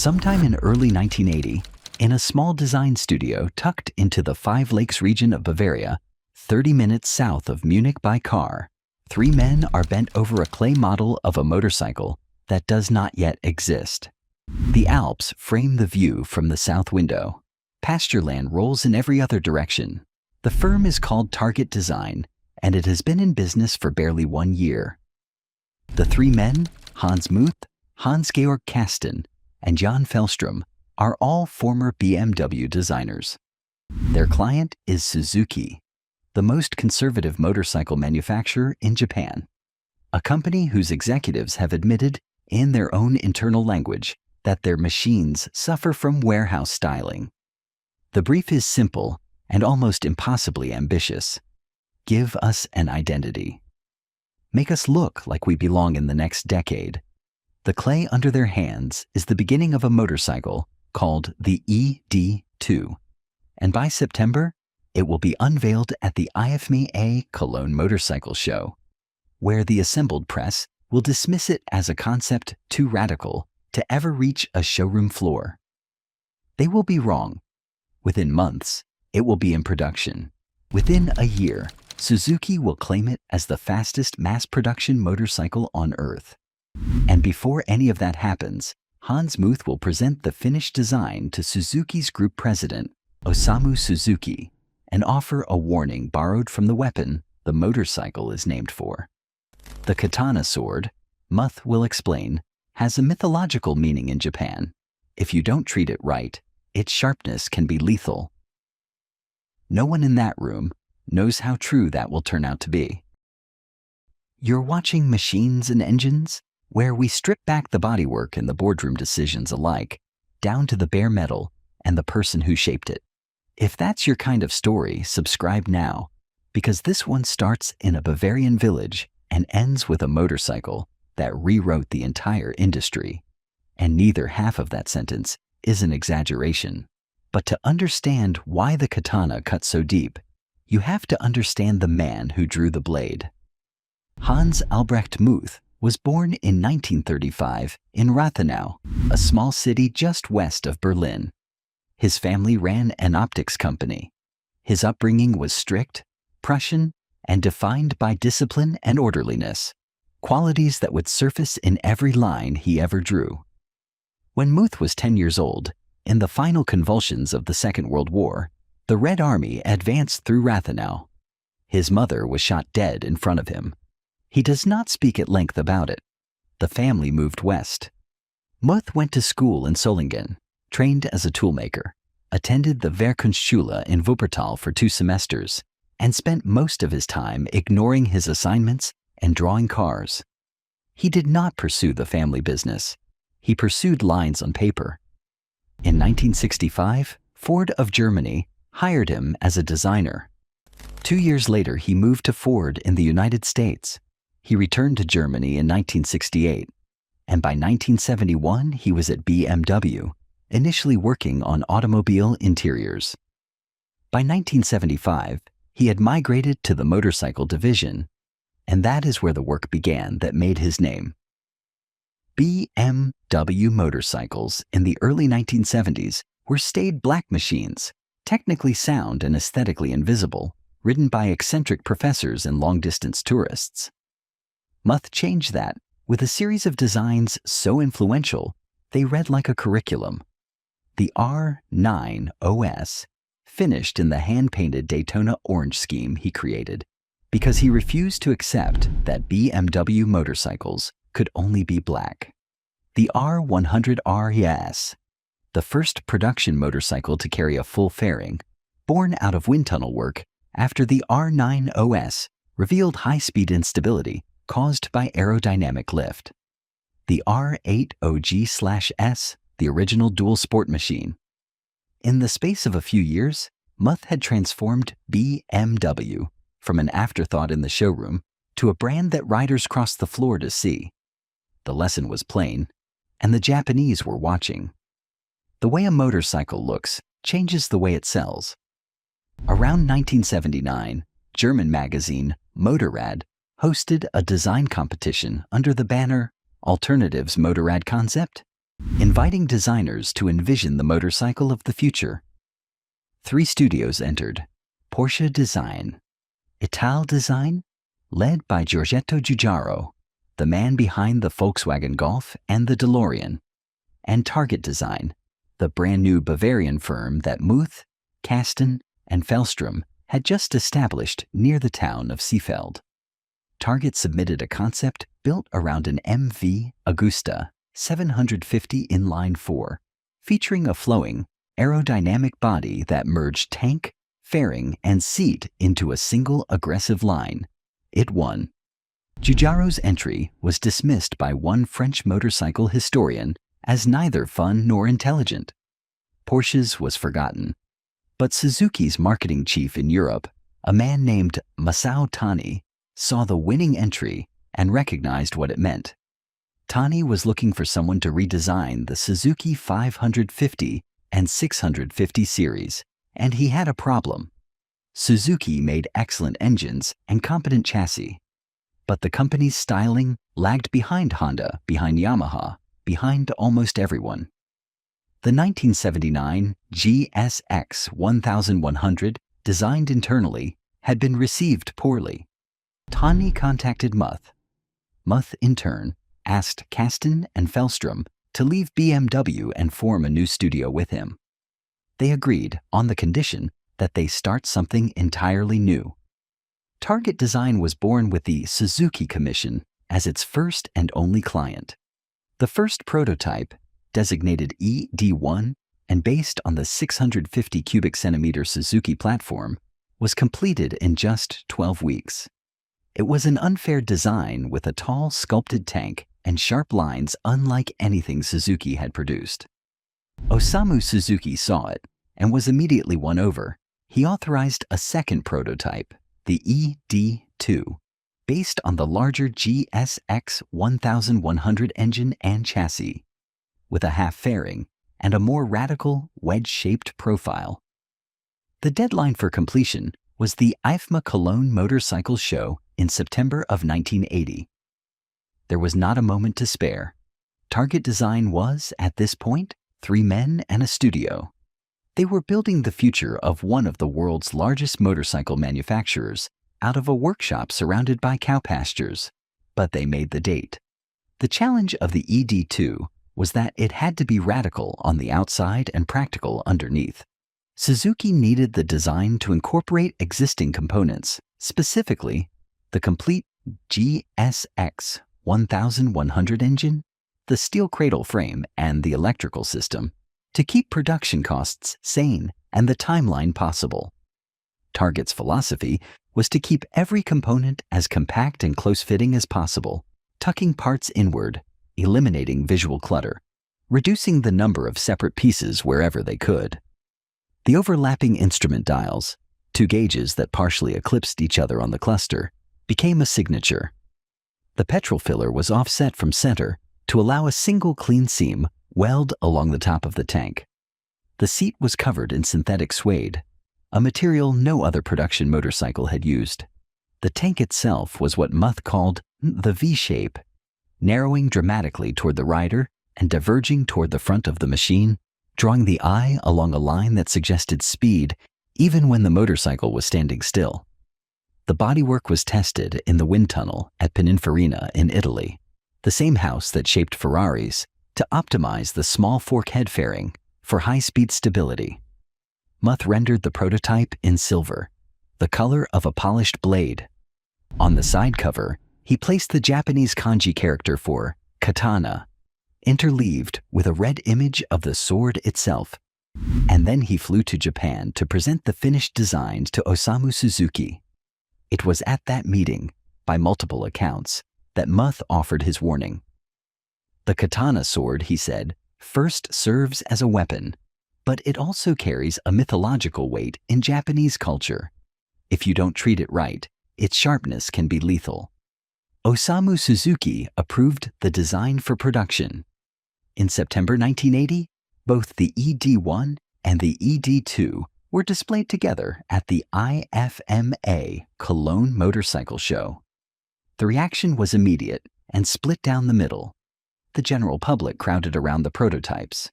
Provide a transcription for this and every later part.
Sometime in early 1980, in a small design studio tucked into the Five Lakes region of Bavaria, 30 minutes south of Munich by car, three men are bent over a clay model of a motorcycle that does not yet exist. The Alps frame the view from the south window. Pasture land rolls in every other direction. The firm is called Target Design, and it has been in business for barely 1 year. The three men, Hans Muth, Hans-Georg Kasten, and Jan Fellstrom, are all former BMW designers. Their client is Suzuki, the most conservative motorcycle manufacturer in Japan, a company whose executives have admitted in their own internal language that their machines suffer from warehouse styling. The brief is simple and almost impossibly ambitious. Give us an identity. Make us look like we belong in the next decade. The clay under their hands is the beginning of a motorcycle called the ED2, and by September, it will be unveiled at the IFME Cologne Motorcycle Show, where the assembled press will dismiss it as a concept too radical to ever reach a showroom floor. They will be wrong. Within months, it will be in production. Within a year, Suzuki will claim it as the fastest mass-production motorcycle on Earth. And before any of that happens, Hans Muth will present the finished design to Suzuki's group president, Osamu Suzuki, and offer a warning borrowed from the weapon the motorcycle is named for. The katana sword, Muth will explain, has a mythological meaning in Japan. If you don't treat it right, its sharpness can be lethal. No one in that room knows how true that will turn out to be. You're watching Machines and Engines, where we strip back the bodywork and the boardroom decisions alike, down to the bare metal and the person who shaped it. If that's your kind of story, subscribe now, because this one starts in a Bavarian village and ends with a motorcycle that rewrote the entire industry. And neither half of that sentence is an exaggeration. But to understand why the katana cut so deep, you have to understand the man who drew the blade. Hans Albrecht Muth was born in 1935 in Rathenau, a small city just west of Berlin. His family ran an optics company. His upbringing was strict, Prussian, and defined by discipline and orderliness, qualities that would surface in every line he ever drew. When Muth was 10 years old, in the final convulsions of the Second World War, the Red Army advanced through Rathenau. His mother was shot dead in front of him. He does not speak at length about it. The family moved west. Muth went to school in Solingen, trained as a toolmaker, attended the Wehrkunstschule in Wuppertal for 2 semesters, and spent most of his time ignoring his assignments and drawing cars. He did not pursue the family business. He pursued lines on paper. In 1965, Ford of Germany hired him as a designer. 2 years later, he moved to Ford in the United States. He returned to Germany in 1968, and by 1971 he was at BMW, initially working on automobile interiors. By 1975, he had migrated to the motorcycle division, and that is where the work began that made his name. BMW motorcycles in the early 1970s were staid black machines, technically sound and aesthetically invisible, ridden by eccentric professors and long-distance tourists. Muth changed that with a series of designs so influential they read like a curriculum. The R9 OS finished in the hand-painted Daytona orange scheme he created because he refused to accept that BMW motorcycles could only be black. The R100R ES, the first production motorcycle to carry a full fairing, born out of wind tunnel work after the R9 OS revealed high-speed instability caused by aerodynamic lift. The R80G/S, the original dual sport machine. In the space of a few years, Muth had transformed BMW from an afterthought in the showroom to a brand that riders crossed the floor to see. The lesson was plain, and the Japanese were watching. The way a motorcycle looks changes the way it sells. Around 1979, German magazine Motorrad hosted a design competition under the banner Alternatives Motorrad Concept. inviting designers to envision the motorcycle of the future. 3 studios entered: Porsche Design, Ital Design, led by Giorgetto Giugiaro, the man behind the Volkswagen Golf and the DeLorean, and Target Design, the brand new Bavarian firm that Muth, Kasten, and Fellstrom had just established near the town of Seefeld. Target submitted a concept built around an MV Agusta 750 inline 4, featuring a flowing, aerodynamic body that merged tank, fairing, and seat into a single aggressive line. It won. Giugiaro's entry was dismissed by one French motorcycle historian as neither fun nor intelligent. Porsche's was forgotten. But Suzuki's marketing chief in Europe, a man named Masao Tani, saw the winning entry and recognized what it meant. Tani was looking for someone to redesign the Suzuki 550 and 650 series, and he had a problem. Suzuki made excellent engines and competent chassis, but the company's styling lagged behind Honda, behind Yamaha, behind almost everyone. The 1979 GSX 1100, designed internally, had been received poorly. Tani contacted Muth. Muth, in turn, asked Kasten and Fellstrom to leave BMW and form a new studio with him. They agreed on the condition that they start something entirely new. Target Design was born with the Suzuki Commission as its first and only client. The first prototype, designated ED1 and based on the 650 cubic centimeter Suzuki platform, was completed in just 12 weeks. It was an unfair design with a tall, sculpted tank and sharp lines unlike anything Suzuki had produced. Osamu Suzuki saw it and was immediately won over. He authorized a second prototype, the ED2, based on the larger GSX 1100 engine and chassis, with a half fairing and a more radical wedge-shaped profile. The deadline for completion was the IFMA Cologne Motorcycle Show in September of 1980. There was not a moment to spare. Target Design was, at this point, 3 men and a studio. They were building the future of one of the world's largest motorcycle manufacturers out of a workshop surrounded by cow pastures, but they made the date. The challenge of the ED2 was that it had to be radical on the outside and practical underneath. Suzuki needed the design to incorporate existing components, specifically the complete GSX 1100 engine, the steel cradle frame, and the electrical system, to keep production costs sane and the timeline possible. Target's philosophy was to keep every component as compact and close-fitting as possible, tucking parts inward, eliminating visual clutter, reducing the number of separate pieces wherever they could. The overlapping instrument dials, 2 gauges that partially eclipsed each other on the cluster, became a signature. The petrol filler was offset from center to allow a single clean seam weld along the top of the tank. The seat was covered in synthetic suede, a material no other production motorcycle had used. The tank itself was what Muth called the V-shape, narrowing dramatically toward the rider and diverging toward the front of the machine, drawing the eye along a line that suggested speed even when the motorcycle was standing still. The bodywork was tested in the wind tunnel at Pininfarina in Italy, the same house that shaped Ferraris, to optimize the small fork head fairing for high-speed stability. Muth rendered the prototype in silver, the color of a polished blade. On the side cover, he placed the Japanese kanji character for katana, interleaved with a red image of the sword itself. And then he flew to Japan to present the finished designs to Osamu Suzuki. It was at that meeting, by multiple accounts, that Muth offered his warning. The katana sword, he said, first serves as a weapon, but it also carries a mythological weight in Japanese culture. If you don't treat it right, its sharpness can be lethal. Osamu Suzuki approved the design for production. In September 1980, both the ED1 and the ED2 were displayed together at the IFMA Cologne Motorcycle Show. The reaction was immediate and split down the middle. The general public crowded around the prototypes.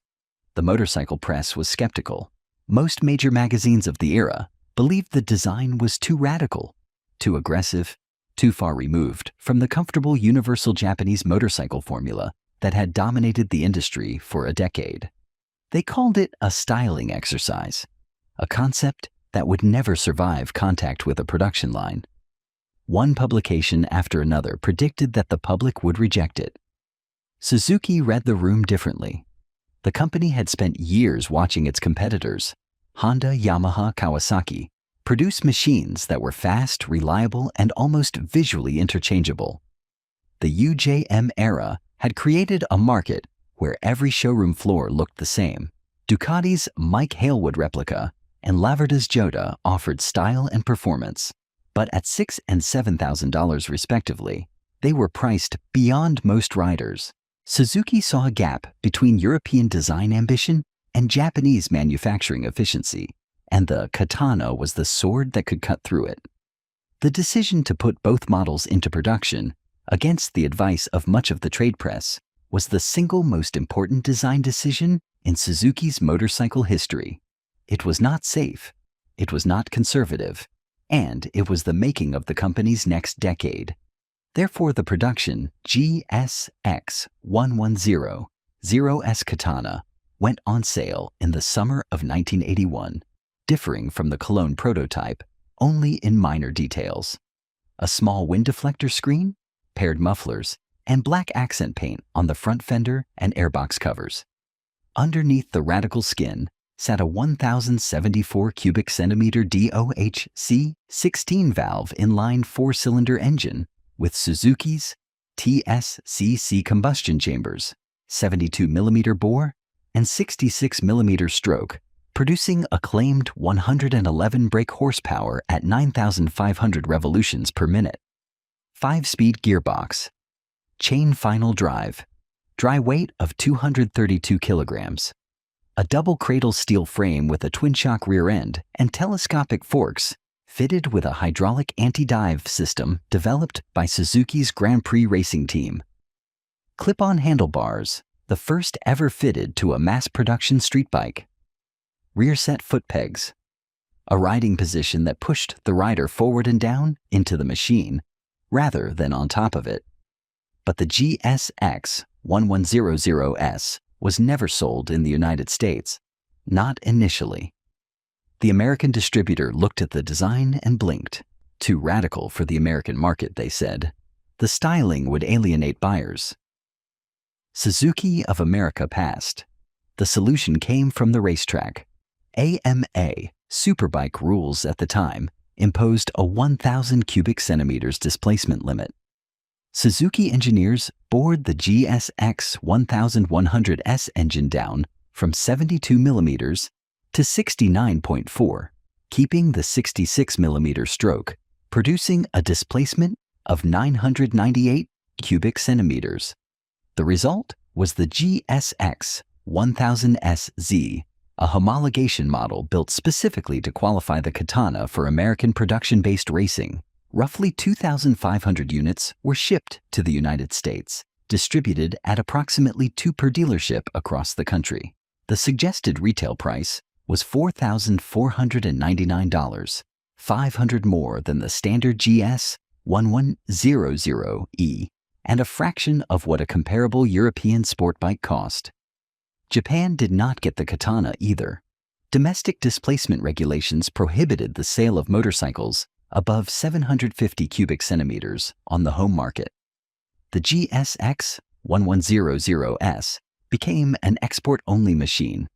The motorcycle press was skeptical. Most major magazines of the era believed the design was too radical, too aggressive, too far removed from the comfortable universal Japanese motorcycle formula that had dominated the industry for a decade. They called it a styling exercise, a concept that would never survive contact with a production line. One publication after another predicted that the public would reject it. Suzuki read the room differently. The company had spent years watching its competitors, Honda, Yamaha, Kawasaki, produce machines that were fast, reliable, and almost visually interchangeable. The UJM era had created a market where every showroom floor looked the same. Ducati's Mike Halewood replica and Laverda's Joda offered style and performance, but at $6,000 and $7,000 respectively, they were priced beyond most riders. Suzuki saw a gap between European design ambition and Japanese manufacturing efficiency, and the Katana was the sword that could cut through it. The decision to put both models into production, against the advice of much of the trade press, was the single most important design decision in Suzuki's motorcycle history. It was not safe, it was not conservative, and it was the making of the company's next decade. Therefore, the production GSX-110 0S Katana went on sale in the summer of 1981, differing from the Cologne prototype only in minor details. A small wind deflector screen, paired mufflers, and black accent paint on the front fender and airbox covers. Underneath the radical skin sat a 1,074 cubic centimeter DOHC 16-valve inline four-cylinder engine with Suzuki's TSCC combustion chambers, 72mm bore, and 66mm stroke, producing a claimed 111 brake horsepower at 9,500 revolutions per minute. 5-speed gearbox. Chain final drive. Dry weight of 232 kilograms. A double cradle steel frame with a twin-shock rear end and telescopic forks fitted with a hydraulic anti-dive system developed by Suzuki's Grand Prix racing team. Clip-on handlebars, the first ever fitted to a mass-production street bike. Rear set foot pegs. A riding position that pushed the rider forward and down into the machine, rather than on top of it. But the GSX-1100S was never sold in the United States, not initially. The American distributor looked at the design and blinked. Too radical for the American market, they said. The styling would alienate buyers. Suzuki of America passed. The solution came from the racetrack. AMA, superbike rules at the time, imposed a 1,000 cubic centimeters displacement limit. Suzuki engineers bored the GSX 1100S engine down from 72mm to 69.4, keeping the 66mm stroke, producing a displacement of 998 cubic centimeters. The result was the GSX 1000SZ, a homologation model built specifically to qualify the Katana for American production-based racing. Roughly 2,500 units were shipped to the United States, distributed at approximately 2 per dealership across the country. The suggested retail price was $4,499, $500 more than the standard GS 1100E, and a fraction of what a comparable European sport bike cost. Japan did not get the Katana either. Domestic displacement regulations prohibited the sale of motorcycles above 750 cubic centimeters on the home market. The GSX 1100S became an export-only machine,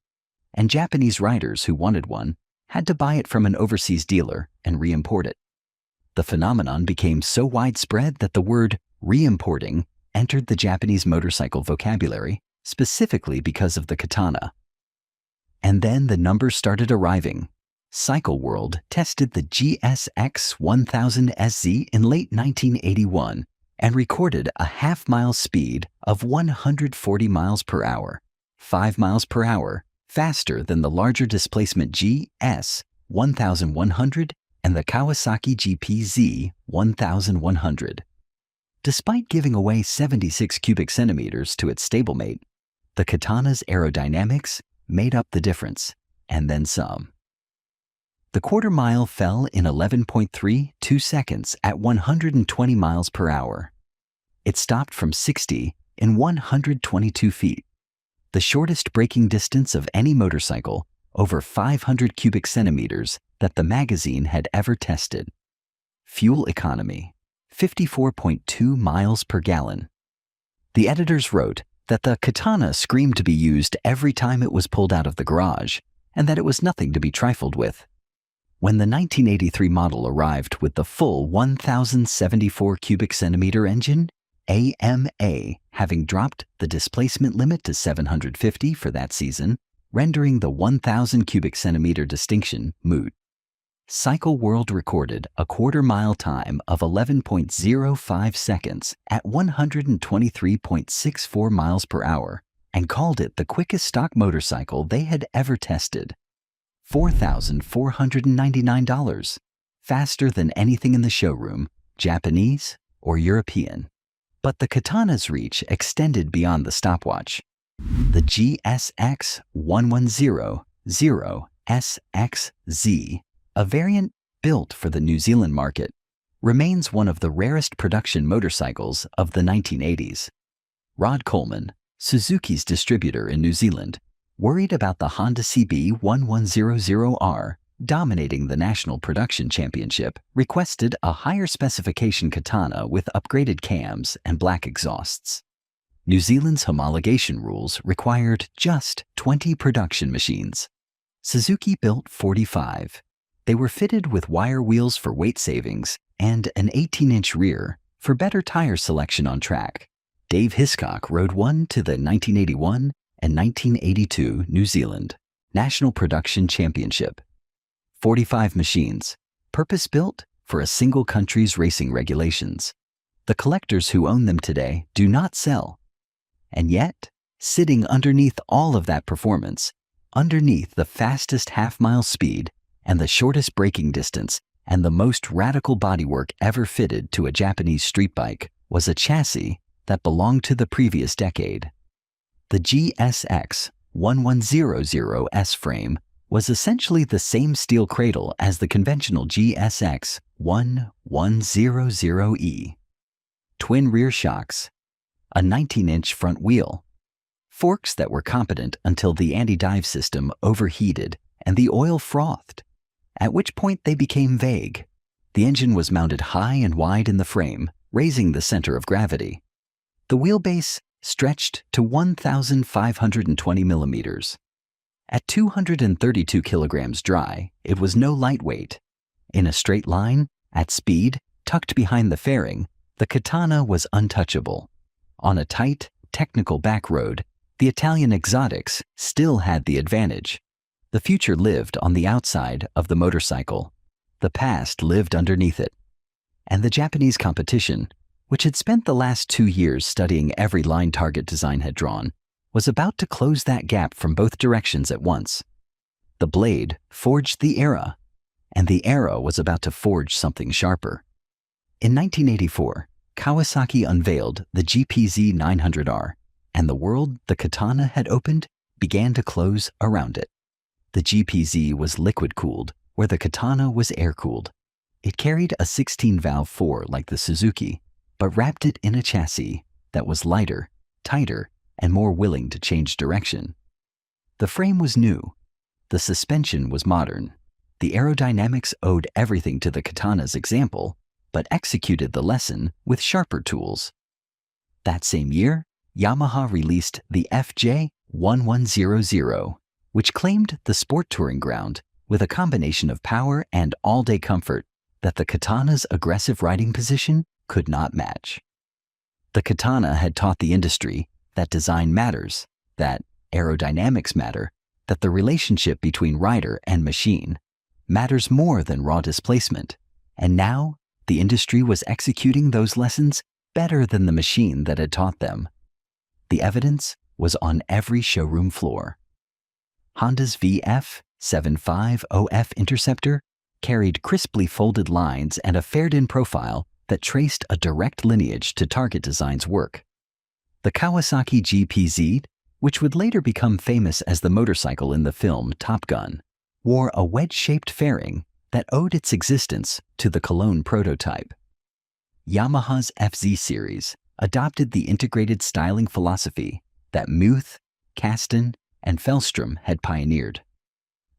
and Japanese riders who wanted one had to buy it from an overseas dealer and re-import it. The phenomenon became so widespread that the word re-importing entered the Japanese motorcycle vocabulary specifically because of the Katana. And then the numbers started arriving. Cycle World tested the GSX 1000SZ in late 1981 and recorded a half-mile speed of 140 miles per hour, 5 miles per hour, faster than the larger displacement GS 1100 and the Kawasaki GPZ 1100. Despite giving away 76 cubic centimeters to its stablemate, the Katana's aerodynamics made up the difference, and then some. The quarter mile fell in 11.32 seconds at 120 miles per hour. It stopped from 60 in 122 feet, the shortest braking distance of any motorcycle over 500 cubic centimeters that the magazine had ever tested. Fuel economy, 54.2 miles per gallon. The editors wrote that the Katana screamed to be used every time it was pulled out of the garage, and that it was nothing to be trifled with. When the 1983 model arrived with the full 1,074 cubic centimeter engine, AMA having dropped the displacement limit to 750 for that season, rendering the 1,000 cubic centimeter distinction moot. Cycle World recorded a quarter-mile time of 11.05 seconds at 123.64 miles per hour and called it the quickest stock motorcycle they had ever tested. $4,499, faster than anything in the showroom, Japanese or European. But the Katana's reach extended beyond the stopwatch. The GSX 1100SXZ, a variant built for the New Zealand market, remains one of the rarest production motorcycles of the 1980s. Rod Coleman, Suzuki's distributor in New Zealand, worried about the Honda CB 1100R dominating the national production championship, requested a higher specification Katana with upgraded cams and black exhausts. New Zealand's homologation rules required just 20 production machines. Suzuki built 45. They were fitted with wire wheels for weight savings and an 18-inch rear for better tire selection on track. Dave Hiscock rode one to the 1981 and 1982 New Zealand National Production Championship. 45 machines, purpose-built for a single country's racing regulations. The collectors who own them today do not sell. And yet, sitting underneath all of that performance, underneath the fastest half-mile speed and the shortest braking distance and the most radical bodywork ever fitted to a Japanese street bike, was a chassis that belonged to the previous decade. The GSX 1100S frame was essentially the same steel cradle as the conventional GSX 1100E. Twin rear shocks, a 19-inch front wheel, forks that were competent until the anti-dive system overheated and the oil frothed, at which point they became vague. The engine was mounted high and wide in the frame, raising the center of gravity. The wheelbase stretched to 1,520 millimeters. At 232 kilograms dry, it was no lightweight. In a straight line, at speed, tucked behind the fairing, the Katana was untouchable. On a tight, technical back road, the Italian exotics still had the advantage. The future lived on the outside of the motorcycle. The past lived underneath it. And the Japanese competition, which had spent the last 2 years studying every line target design had drawn, was about to close that gap from both directions at once. The blade forged the era, and the era was about to forge something sharper. In 1984, Kawasaki unveiled the GPZ 900R, and the world the Katana had opened began to close around it. The GPZ was liquid-cooled, where the Katana was air-cooled. It carried a 16-valve 4 like the Suzuki, but wrapped it in a chassis that was lighter, tighter, and more willing to change direction. The frame was new. The suspension was modern. The aerodynamics owed everything to the Katana's example, but executed the lesson with sharper tools. That same year, Yamaha released the FJ 1100, which claimed the sport touring ground with a combination of power and all-day comfort that the Katana's aggressive riding position could not match. The Katana had taught the industry that design matters, that aerodynamics matter, that the relationship between rider and machine matters more than raw displacement, and now the industry was executing those lessons better than the machine that had taught them. The evidence was on every showroom floor. Honda's VF75OF Interceptor carried crisply folded lines and a faired-in profile that traced a direct lineage to Target Design's work. The Kawasaki GPZ, which would later become famous as the motorcycle in the film Top Gun, wore a wedge-shaped fairing that owed its existence to the Cologne prototype. Yamaha's FZ series adopted the integrated styling philosophy that Muth, Kasten, and Fellstrom had pioneered.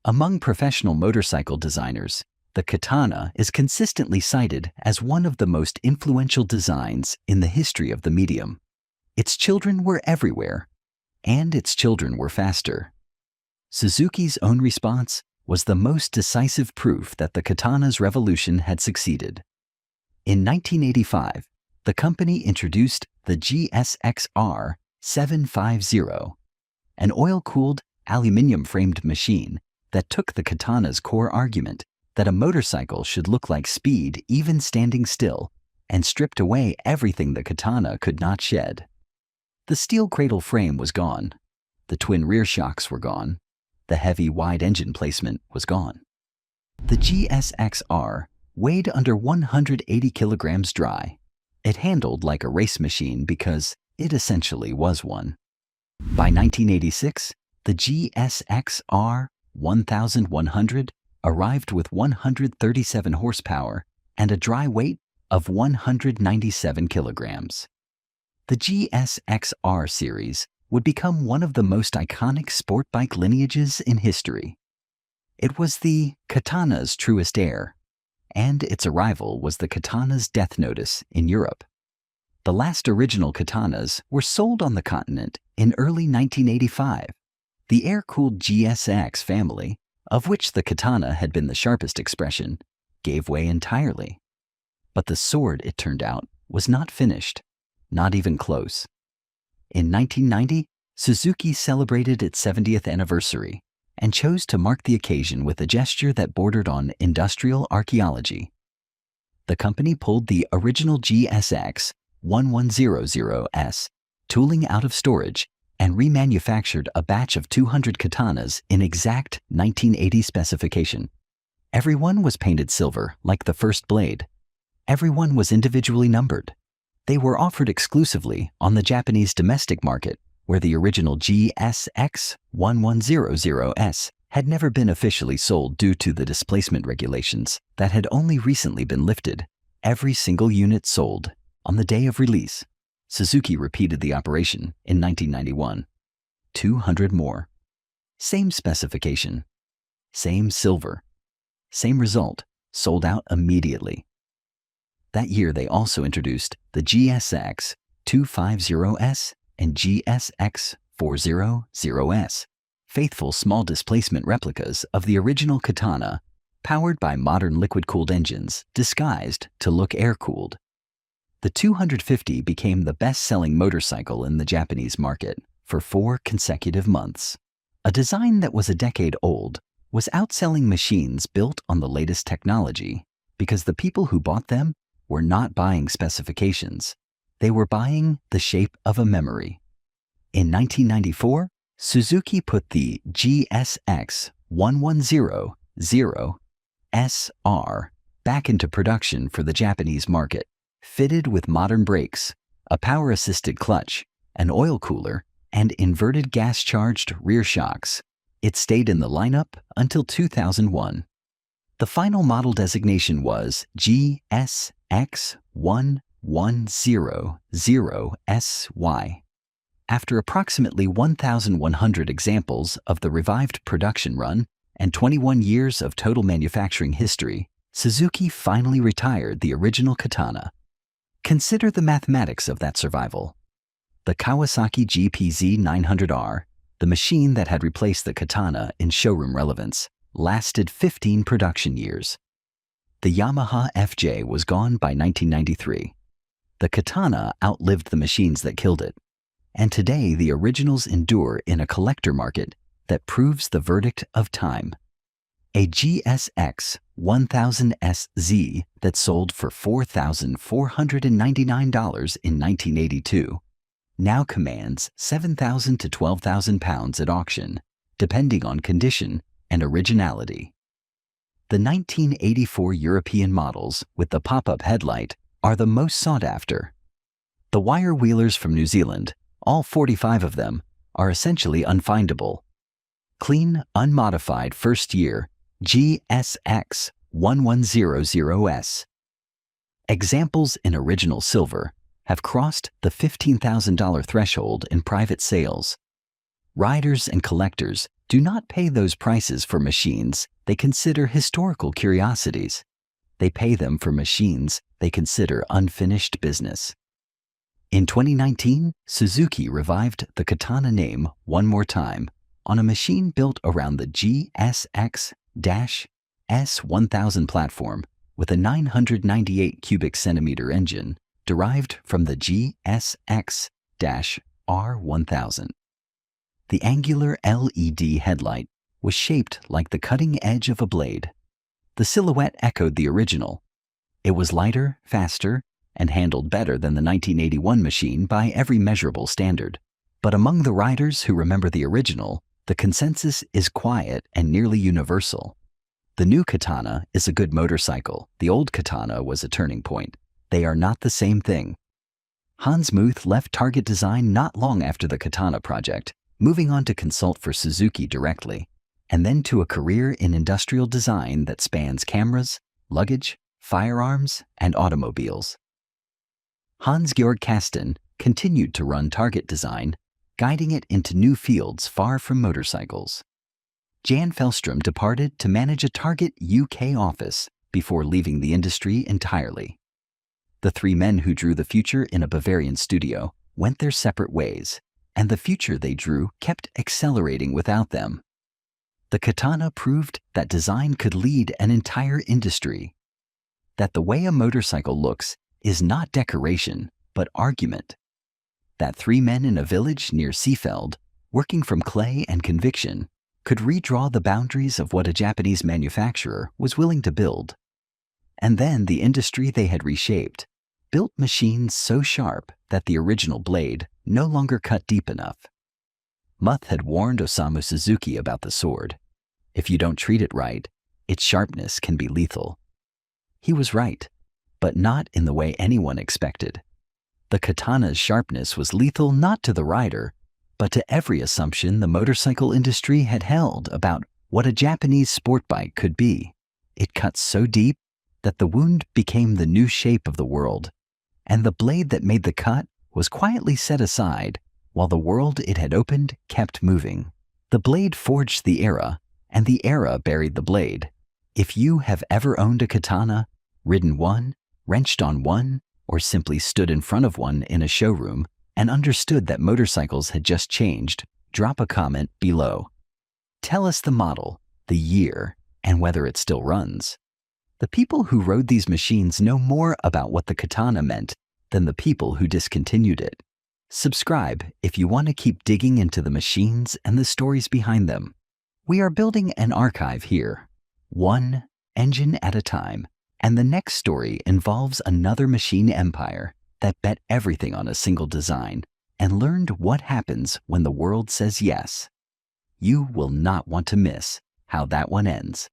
Among professional motorcycle designers, the Katana is consistently cited as one of the most influential designs in the history of the medium. Its children were everywhere, and its children were faster. Suzuki's own response was the most decisive proof that the Katana's revolution had succeeded. In 1985, the company introduced the GSXR 750, an oil-cooled, aluminum-framed machine that took the Katana's core argument that a motorcycle should look like speed even standing still and stripped away everything the Katana could not shed. The steel cradle frame was gone, the twin rear shocks were gone, the heavy wide engine placement was gone. The GSXR weighed under 180 kilograms dry. It handled like a race machine because it essentially was one. By 1986, the GSXR 1100 arrived with 137 horsepower and a dry weight of 197 kilograms. The GSXR series would become one of the most iconic sport bike lineages in history. It was the Katana's truest heir, and its arrival was the Katana's death notice in Europe. The last original Katanas were sold on the continent in early 1985. The air-cooled GSX family, of which the Katana had been the sharpest expression, gave way entirely. But the sword, it turned out, was not finished, not even close. In 1990, Suzuki celebrated its 70th anniversary and chose to mark the occasion with a gesture that bordered on industrial archaeology. The company pulled the original GSX 1100S tooling out of storage and remanufactured a batch of 200 Katanas in exact 1980 specification. Everyone was painted silver like the first blade. Everyone was individually numbered. They were offered exclusively on the Japanese domestic market, where the original GSX 1100S had never been officially sold due to the displacement regulations that had only recently been lifted. Every single unit sold on the day of release. Suzuki repeated the operation in 1991. 200 more. Same specification. Same silver. Same result. Sold out immediately. That year they also introduced the GSX 250S and GSX 400S, faithful small displacement replicas of the original Katana, powered by modern liquid-cooled engines disguised to look air-cooled. The 250 became the best-selling motorcycle in the Japanese market for 4 consecutive months. A design that was a decade old was outselling machines built on the latest technology because the people who bought them were not buying specifications. They were buying the shape of a memory. In 1994, Suzuki put the GSX 1100SR back into production for the Japanese market, fitted with modern brakes, a power-assisted clutch, an oil cooler, and inverted gas-charged rear shocks. It stayed in the lineup until 2001. The final model designation was GSX 1100SY. After approximately 1,100 examples of the revived production run and 21 years of total manufacturing history, Suzuki finally retired the original Katana. Consider the mathematics of that survival. The Kawasaki GPZ 900R, the machine that had replaced the Katana in showroom relevance, lasted 15 production years. The Yamaha FJ was gone by 1993. The Katana outlived the machines that killed it, and today the originals endure in a collector market that proves the verdict of time. A GSX 1000SZ that sold for $4,499 in 1982 now commands £7,000 to £12,000 at auction, depending on condition and originality. The 1984 European models with the pop-up headlight are the most sought after. The wire wheelers from New Zealand, all 45 of them, are essentially unfindable. Clean, unmodified first year GSX 1100S. Examples in original silver have crossed the $15,000 threshold in private sales. Riders and collectors do not pay those prices for machines they consider historical curiosities. They pay them for machines they consider unfinished business. In 2019, Suzuki revived the Katana name one more time on a machine built around the GSX-S1000 platform with a 998 cubic centimeter engine derived from the GSX-R1000. The angular LED headlight was shaped like the cutting edge of a blade. The silhouette echoed the original. It was lighter, faster, and handled better than the 1981 machine by every measurable standard. But among the riders who remember the original, the consensus is quiet and nearly universal. The new Katana is a good motorcycle. The old Katana was a turning point. They are not the same thing. Hans Muth left Target Design not long after the Katana project, moving on to consult for Suzuki directly, and then to a career in industrial design that spans cameras, luggage, firearms, and automobiles. Hans-Georg Kasten continued to run Target Design, guiding it into new fields far from motorcycles. Jan Fellstrom departed to manage a Target UK office before leaving the industry entirely. The three men who drew the future in a Bavarian studio went their separate ways, and the future they drew kept accelerating without them. The Katana proved that design could lead an entire industry, that the way a motorcycle looks is not decoration, but argument, that three men in a village near Seefeld, working from clay and conviction, could redraw the boundaries of what a Japanese manufacturer was willing to build. And then the industry they had reshaped built machines so sharp that the original blade no longer cut deep enough. Muth had warned Osamu Suzuki about the sword. If you don't treat it right, its sharpness can be lethal. He was right, but not in the way anyone expected. The Katana's sharpness was lethal not to the rider, but to every assumption the motorcycle industry had held about what a Japanese sport bike could be. It cut so deep that the wound became the new shape of the world, and the blade that made the cut was quietly set aside while the world it had opened kept moving. The blade forged the era, and the era buried the blade. If you have ever owned a Katana, ridden one, wrenched on one, or simply stood in front of one in a showroom and understood that motorcycles had just changed, drop a comment below. Tell us the model, the year, and whether it still runs. The people who rode these machines know more about what the Katana meant than the people who discontinued it. Subscribe if you want to keep digging into the machines and the stories behind them. We are building an archive here, one engine at a time, and the next story involves another machine empire that bet everything on a single design and learned what happens when the world says yes. You will not want to miss how that one ends.